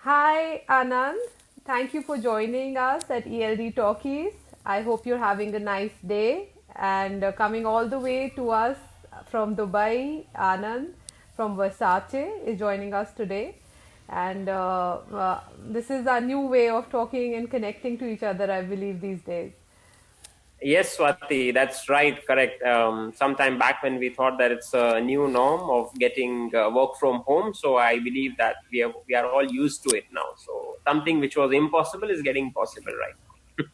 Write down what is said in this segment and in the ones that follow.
Hi, Anand. Thank you for joining us at ELD Talkies. I hope you're having a nice day and coming all the way to us from Dubai. Anand from Versace is joining us today. And this is a new way of talking and connecting to each other, I believe, these days. Yes, Swati, that's right, correct. Sometime back when we thought that it's a new norm of getting work from home, so I believe that we are all used to it now. So something which was impossible is getting possible right now.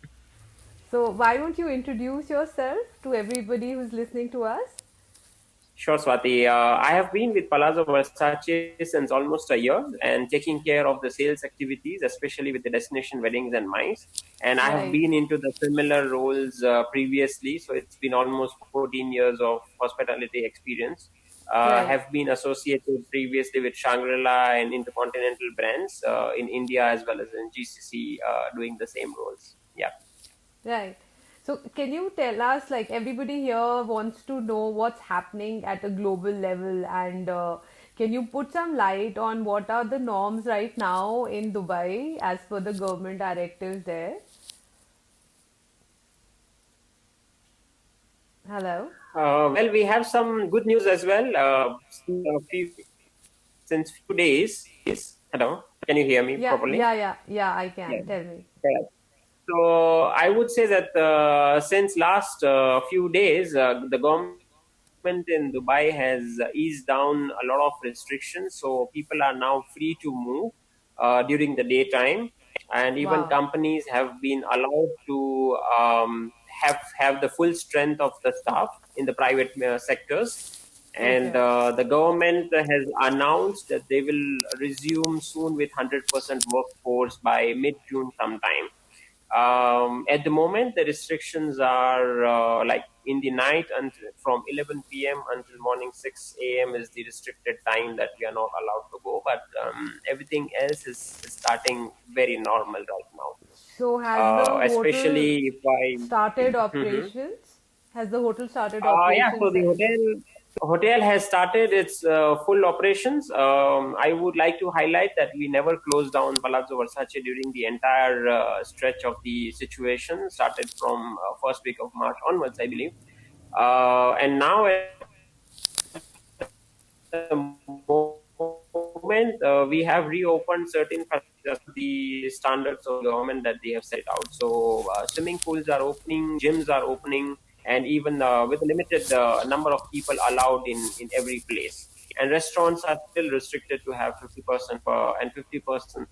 So, why don't you introduce yourself to everybody who's listening to us? Sure, Swati. I have been with Palazzo Versace since almost a year and taking care of the sales activities, especially with the destination weddings and MICE. And I have Right. been into the similar roles previously, so it's been almost 14 years of hospitality experience. Right. Have been associated previously with Shangri-La and Intercontinental brands in India as well as in GCC, doing the same roles. Yeah. Right. So, can you tell us, like, everybody here wants to know what's happening at a global level, and can you put some light on what are the norms right now in Dubai as per the government directives there? Hello? Well, we have some good news as well. Since few days. Hello, can you hear me Yeah, properly? yeah, yeah, yeah, I Yeah. can. Tell me. Correct. So I would say that since last few days, the government in Dubai has eased down a lot of restrictions. So people are now free to move during the daytime, and even Wow. companies have been allowed to have the full strength of the staff in the private sectors. And Okay. the government has announced that they will resume soon with 100% workforce by mid June sometime. At the moment, the restrictions are like in the night and from 11 p.m. until morning 6 a.m. is the restricted time that we are not allowed to go. But everything else is starting very normal right now. So, has the hotel Especially if I started Mhm. operations? Has the hotel started Yeah, so operations the there? hotel has started its full operations. I would like to highlight that we never closed down Palazzo Versace during the entire stretch of the situation. Started from first week of March onwards, I believe. And now at the moment, we have reopened certain facilities as the standards of government that they have set out. So swimming pools are opening, gyms are opening, and even with a limited number of people allowed in every place. And restaurants are still restricted to have 50% and 50%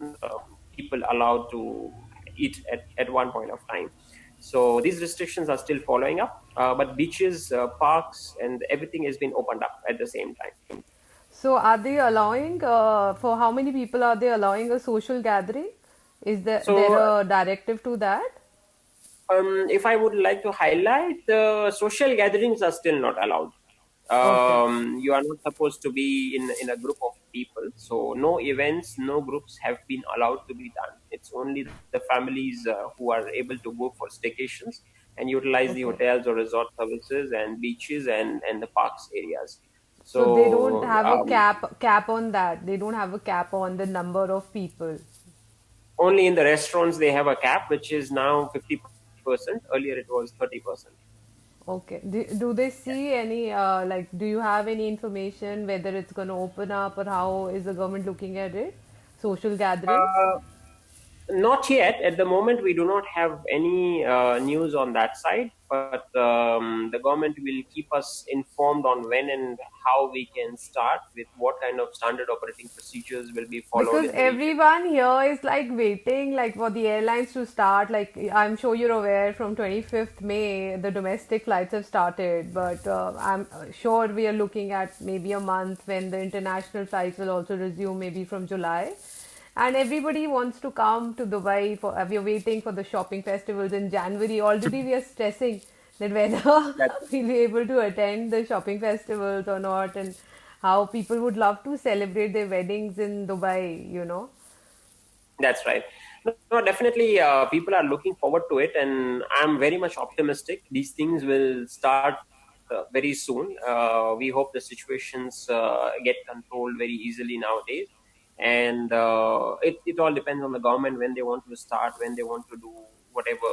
people allowed to eat at one point of time. So these restrictions are still following up, but beaches, parks, and everything has been opened up at the same time. So, are they allowing, for how many people are they allowing a social gathering? Is there So, a directive to that? if I would like to highlight, social gatherings are still not allowed. Okay. You are not supposed to be in a group of people. So, no events, no groups have been allowed to be done. It's only the families who are able to go for staycations and utilize the Okay. hotels or resort services and beaches and the parks areas. So they don't So, have a cap on that. They don't have a cap on the number of people. only in the restaurants they have a cap, which is now 50%. Earlier, it was 30%. Okay. Do they see any like do you have any information whether it's going to open up or how is the government looking at it? Social gatherings? Uh, Not yet. At the moment, we do not have any news on that side, but the government will keep us informed on when and how we can start with what kind of standard operating procedures will be followed Because in the region. everyone here is like waiting like for the airlines to start. Like I'm sure you're aware from 25th May the domestic flights have started, but I'm sure we are looking at maybe a month when the international flights will also resume maybe from July. And everybody wants to come to Dubai for we are waiting for the shopping festivals in January. Already we are stressing that whether That's we'll be able to attend the shopping festivals or not, and how people would love to celebrate their weddings in Dubai, you know. that's right. No, no, definitely, people are looking forward to it, and I'm very much optimistic. These things will start very soon. We hope the situations get controlled very easily nowadays. and it all depends on the government when they want to start, when they want to do whatever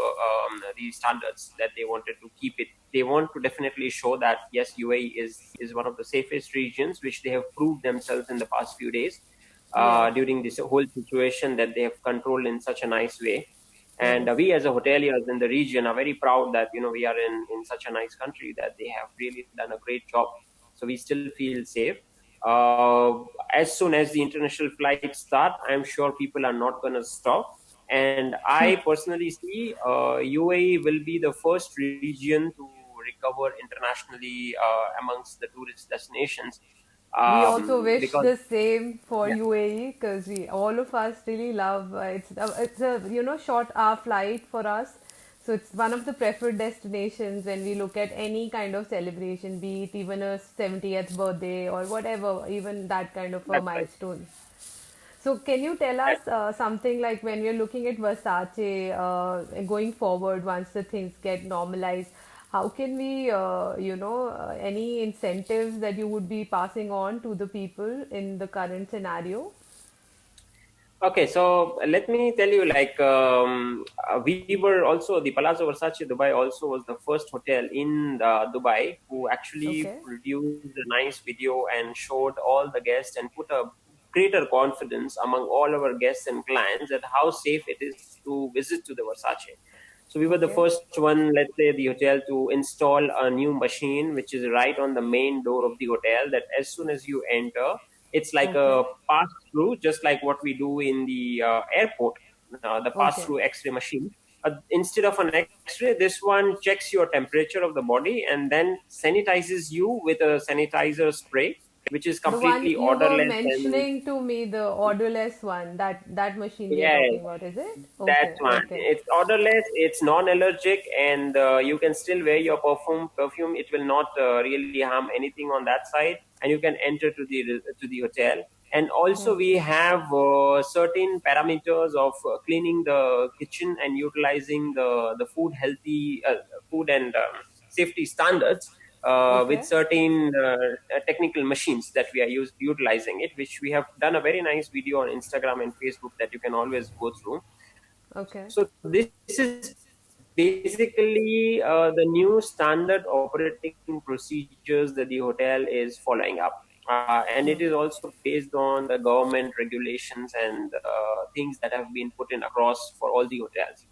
the standards that they wanted to keep it. They want to definitely show that yes, UAE is one of the safest regions, which they have proved themselves in the past few days Yes. during this whole situation, that they have controlled in such a nice way. And Yes. we as a hoteliers in the region are very proud that we are in such a nice country, that they have really done a great job. So we still feel safe. uh, as soon as the international flights start, I'm sure people are not going to stop. And I personally see UAE will be the first region to recover internationally amongst the tourist destinations, We also wish because the same for yeah, UAE because we all of us really love it's a short hour flight for us, so it's one of the preferred destinations when we look at any kind of celebration, be it even a 70th birthday or whatever, even that kind of a that's right. milestone. So can you tell That, us something like when we're looking at Versace going forward once the things get normalized, how can we, any incentives that you would be passing on to the people in the current scenario? Okay, so let me tell you, like we were also the Palazzo Versace Dubai also was the first hotel in Dubai who actually Okay, produced a nice video and showed all the guests and put a greater confidence among all our guests and clients that how safe it is to visit to the Versace. So we were the okay, first one, let's say, the hotel to install a new machine which is right on the main door of the hotel. That as soon as you enter, it's like okay, a pass through, just like what we do in the airport, the pass okay. through X-ray machine. Instead of an X-ray, this one checks your temperature of the body and then sanitizes you with a sanitizer spray, which is The one completely you were odorless and mentioning to me, the odorless one, that machine we are yeah, talking about, is it? that's Okay, one. okay, It's odorless, it's non-allergic, and you can still wear your perfume. It will not really harm anything on that side, and you can enter to the hotel. And also, we okay, have certain parameters of cleaning the kitchen and utilizing the food and safety standards with okay, certain technical machines that we are utilizing it, which we have done a very nice video on Instagram and Facebook that you can always go through. okay, So this is basically the new standard operating procedures that the hotel is following up. And it is also based on the government regulations and things that have been put in across for all the hotels.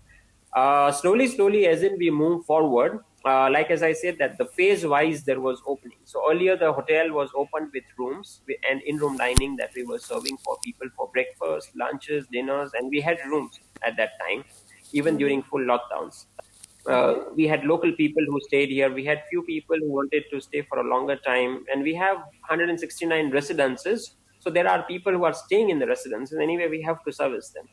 Slowly, as in we move forward, like as I said, that the phase wise there was opening. So earlier the hotel was opened with rooms and in-room dining that we were serving for people for breakfast, lunches, dinners, and we had rooms at that time, even during full lockdowns. okay. We had local people who stayed here. We had few people who wanted to stay for a longer time, and we have 169 residences. So there are people who are staying in the residences. Anyway, we have to service them.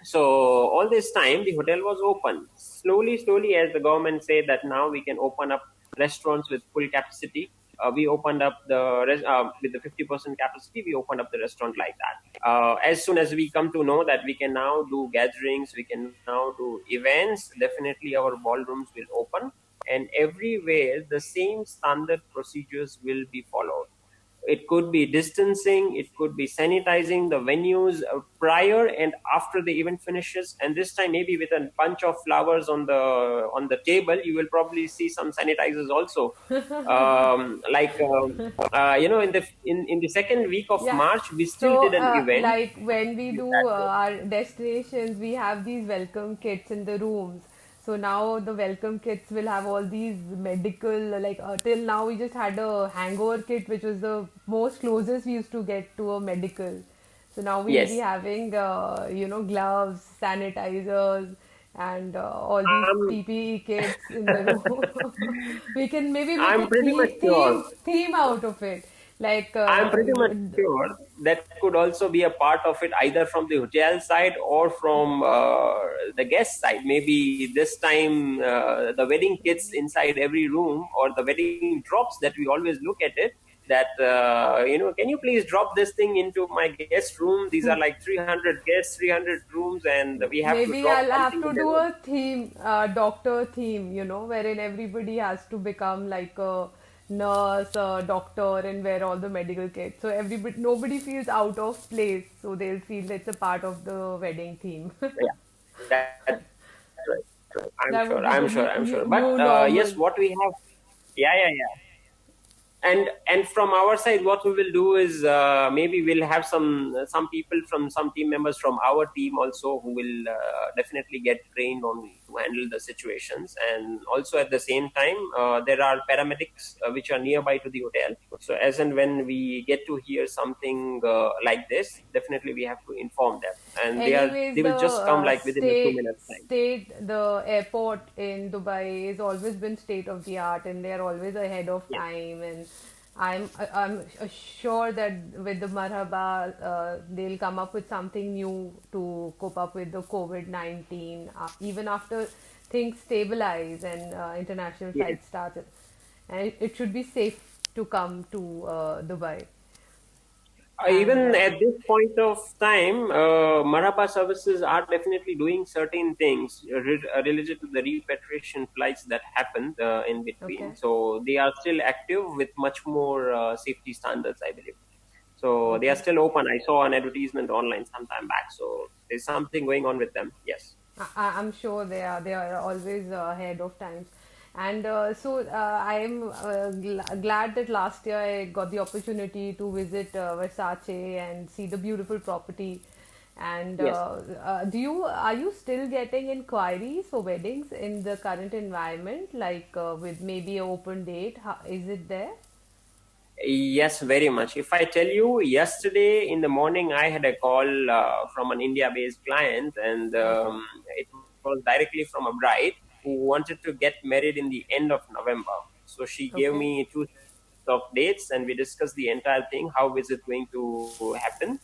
So all this time the hotel was open. Slowly, as the government said that now we can open up restaurants with full capacity, we opened up with the 50% capacity. We opened up the restaurant like that. As soon as we come to know that we can now do gatherings, we can now do events, definitely our ballrooms will open, and everywhere the same standard procedures will be followed. It could be distancing, it could be sanitizing the venues prior and after the event finishes. And this time, maybe with a bunch of flowers on the table, you will probably see some sanitizers also. In the second week of Yeah. March, we still So, did an event like when we do that our destinations, we have these welcome kits in the rooms. So now the welcome kits will have all these medical, like till now we just had a hangover kit, which was the most closest we used to get to a medical. So now we'll be yes. having, gloves, sanitizers, and all these um, PPE kits in the room. We can maybe make a I'm pretty much sure theme out of it. Like, I'm pretty much sure that could also be a part of it, either from the hotel side or from the guest side. Maybe this time the wedding kits inside every room, or the wedding drops that we always look at it. That can you please drop this thing into my guest room? These are like 300 guests, 300 rooms, and we have to maybe drop I'll have something to in the do room. a theme, doctor theme, wherein everybody has to become like a nurse, doctor, and wear all the medical kit. So everybody, nobody feels out of place. So they'll feel it's a part of the wedding theme. Yeah, that's right. I'm That sure. would be I'm the sure. I'm sure. But new yes, normal. what we have. Yeah, yeah, yeah. And from our side, what we will do is maybe we'll have some people from some team members from our team also who will definitely get trained on to handle the situations. And also at the same time, there are paramedics which are nearby to the hotel. So as and when we get to hear something like this, definitely we have to inform them, and Anyways, they the will just come like within a 2 minutes time. the airport in Dubai has always been state of the art, and they are always ahead of Yes, time. And I'm sure that with the Marhaba, they'll come up with something new to cope up with the COVID-19, even after things stabilize and international yes. flights start. And it should be safe to come to Dubai. And Even at this point of time, Marhaba services are definitely doing certain things related to the repatriation flights that happened in between. okay. So they are still active with much more safety standards, I believe. So they are Okay. still open. I saw an advertisement online some time back. So there's something going on with them. Yes. I'm sure they are always ahead of times, and I am glad that last year I got the opportunity to visit Versace and see the beautiful property. And Yes. are you still getting inquiries for weddings in the current environment, like with maybe an open date? Is it there? Yes, very much. If I tell you, yesterday in the morning, I had a call from an India-based client, and Okay. it was directly from a bride who wanted to get married in the end of November. So she gave Okay. me two sets of dates, and we discussed the entire thing. How is it going to happen?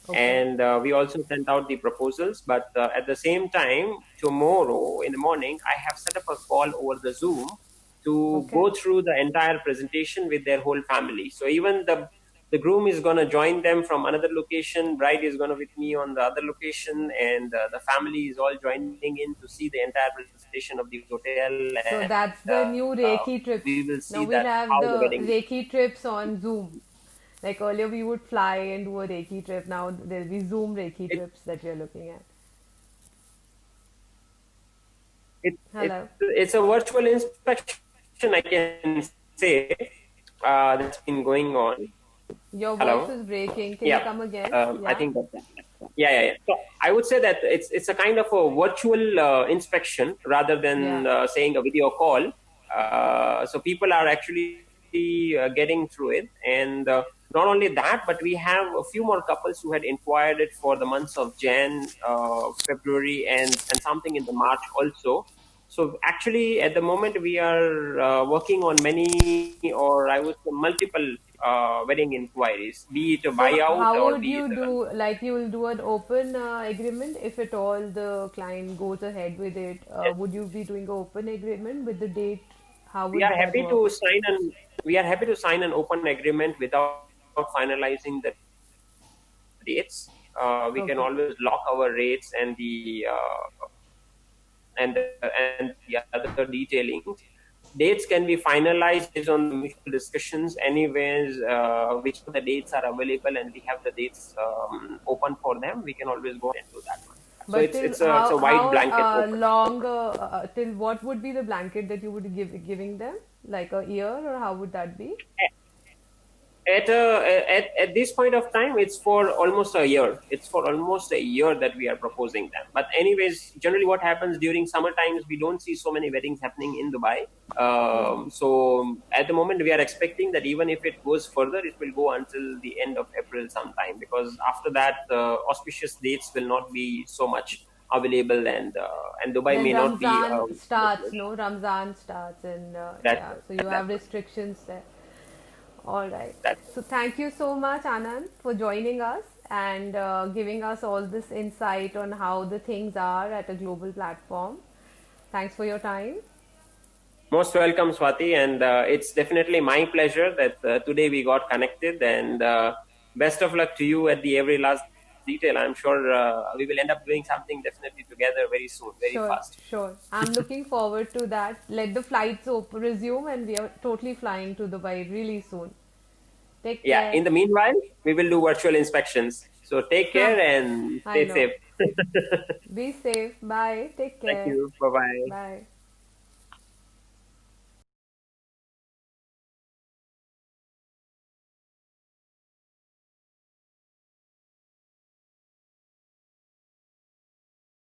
Okay. And we also sent out the proposals. But at the same time, tomorrow in the morning, I have set up a call over the Zoom to Okay. go through the entire presentation with their whole family. So even the groom is going to join them from another location, bride is going to with me on the other location, and the family is all joining in to see the entire presentation of the hotel, So and that's the new Reiki trips. we will Now see we'll that have how the the wedding is. Reiki trips on Zoom. Like earlier, we would fly and do a Reiki trip. Now there'll be Zoom Reiki It, trips that we're looking at. it Hello. it's a virtual inspection, I can say, that's been going on. Your voice Hello. is breaking. Can you Yeah. come again? I Yeah. think that's that. Yeah, yeah, yeah. So I would say that it's a kind of a virtual inspection rather Yeah. than saying a video call. So people are actually getting through it, and not only that, but we have a few more couples who had inquired it for the months of Jan, February, and something in the March also. So actually, at the moment, we are working on many, or I would say multiple wedding inquiries, be it a So buyout how or would be you it a. do? Like you will do an open agreement if at all the client goes ahead with it. Yes. Would you be doing an open agreement with the date? How We would are that happy work? to sign an we are happy to sign an open agreement without finalizing the dates. We can Okay. always lock our rates and the other detailings. Dates can be finalized based on the mutual discussions. Anyways, whichever the dates are available and we have the dates open for them, we can always go ahead and do that one. So But it's till it's a it's a wide blanket open. long till what would be the blanket that you would giving them? Like a year, or how would that be? At this point of time, it's for almost a year. It's for almost a year that we are proposing them. But anyways, generally what happens during summer times, we don't see so many weddings happening in Dubai. So at the moment, we are expecting that even if it goes further, it will go until the end of April sometime, because after that auspicious dates will not be so much available, and Dubai Then may not be Ramzan starts, no? Ramzan starts, and that yeah, so you have that restrictions there. All right. that. So thank you so much, Anand, for joining us and giving us all this insight on how the things are at a global platform. Thanks for your time. Most welcome, Swati, and it's definitely my pleasure that today we got connected. And best of luck to you at the Every Last detail. I'm sure we will end up doing something definitely together very soon, very Sure, fast. sure. I'm looking forward to that. Let the flights resume, and we are totally flying to Dubai really soon. Take Yeah. care. In the meanwhile, we will do virtual inspections. So take care and I stay know. safe. Be safe. Bye. Take Thank care. you. Bye bye. Bye.